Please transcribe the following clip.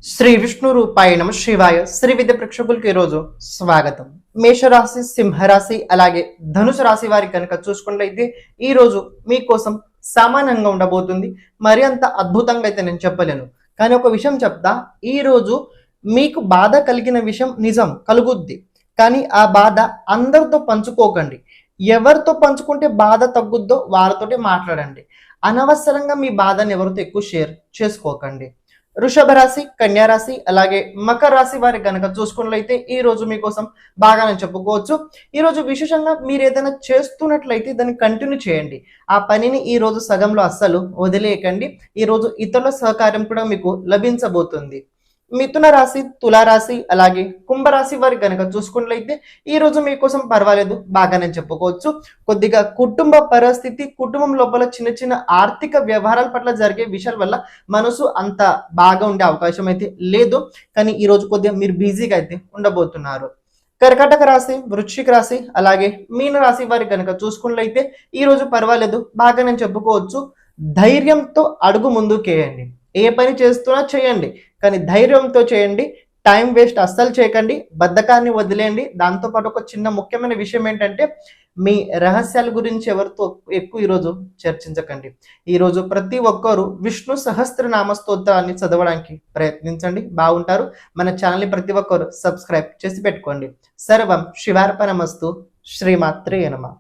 శ్రీ విష్ణు రూపాయ నమ శివాయ. శ్రీ విద్య ప్రేక్షకులకి ఈరోజు స్వాగతం. మేషరాశి, సింహరాశి అలాగే ధనుసు రాశి వారి కనుక చూసుకున్నట్లయితే ఈ రోజు మీకోసం సామాన్యంగా ఉండబోతుంది. మరి అంత అద్భుతంగా అయితే నేను చెప్పలేను, కానీ ఒక విషయం చెప్తా. ఈ రోజు మీకు బాధ కలిగిన విషయం నిజం కలుగుద్ది, కానీ ఆ బాధ అందరితో పంచుకోకండి. ఎవరితో పంచుకుంటే బాధ తగ్గుద్దో వారితోటి మాట్లాడండి. అనవసరంగా మీ బాధను ఎవరితో ఎక్కువ షేర్ చేసుకోకండి. వృషభ రాశి, కన్యా రాశి అలాగే మకర రాశి వారి కనుక చూసుకున్నట్లయితే ఈ రోజు మీకోసం బాగానే చెప్పుకోవచ్చు. ఈ రోజు విశేషంగా మీరు ఏదైనా చేస్తున్నట్లయితే దాన్ని కంటిన్యూ చేయండి. ఆ పనిని ఈ రోజు సగంలో అస్సలు వదిలేయకండి. ఈ రోజు ఇతరుల సహకారం కూడా మీకు లభించబోతుంది. మిథున రాశి, తులారాశి అలాగే కుంభరాశి వారి కనుక చూసుకున్నట్లయితే ఈ రోజు మీకోసం పర్వాలేదు, బాగానే చెప్పుకోవచ్చు. కొద్దిగా కుటుంబ పరిస్థితి, కుటుంబం లోపల చిన్న చిన్న ఆర్థిక వ్యవహారాల పట్ల జరిగే విషయాల వల్ల మనసు అంత బాగా ఉండే అవకాశం అయితే లేదు, కానీ ఈ రోజు కొద్దిగా మీరు బిజీగా అయితే ఉండబోతున్నారు. కర్కాటక రాశి, వృశ్చిక రాశి అలాగే మీన రాశి వారి కనుక చూసుకున్నట్లయితే ఈ రోజు పర్వాలేదు, బాగానే చెప్పుకోవచ్చు. ధైర్యంతో అడుగు ముందుకేయండి. ఏ పని చేస్తున్నా చేయండి, కానీ ధైర్యంతో చేయండి. టైం వేస్ట్ అస్సలు చేయకండి, బద్ధకాన్ని వదిలేయండి. దాంతోపాటు ఒక చిన్న ముఖ్యమైన విషయం ఏంటంటే మీ రహస్యాల గురించి ఎవరితో ఎక్కువ ఈరోజు చర్చించకండి. ఈరోజు ప్రతి ఒక్కరూ విష్ణు సహస్రనామ స్తోత్రాన్ని చదవడానికి ప్రయత్నించండి, బాగుంటారు. మన ఛానల్ని ప్రతి ఒక్కరు సబ్స్క్రైబ్ చేసి పెట్టుకోండి. సర్వం శివార్పణమస్తు. శ్రీమాత్రే నమః.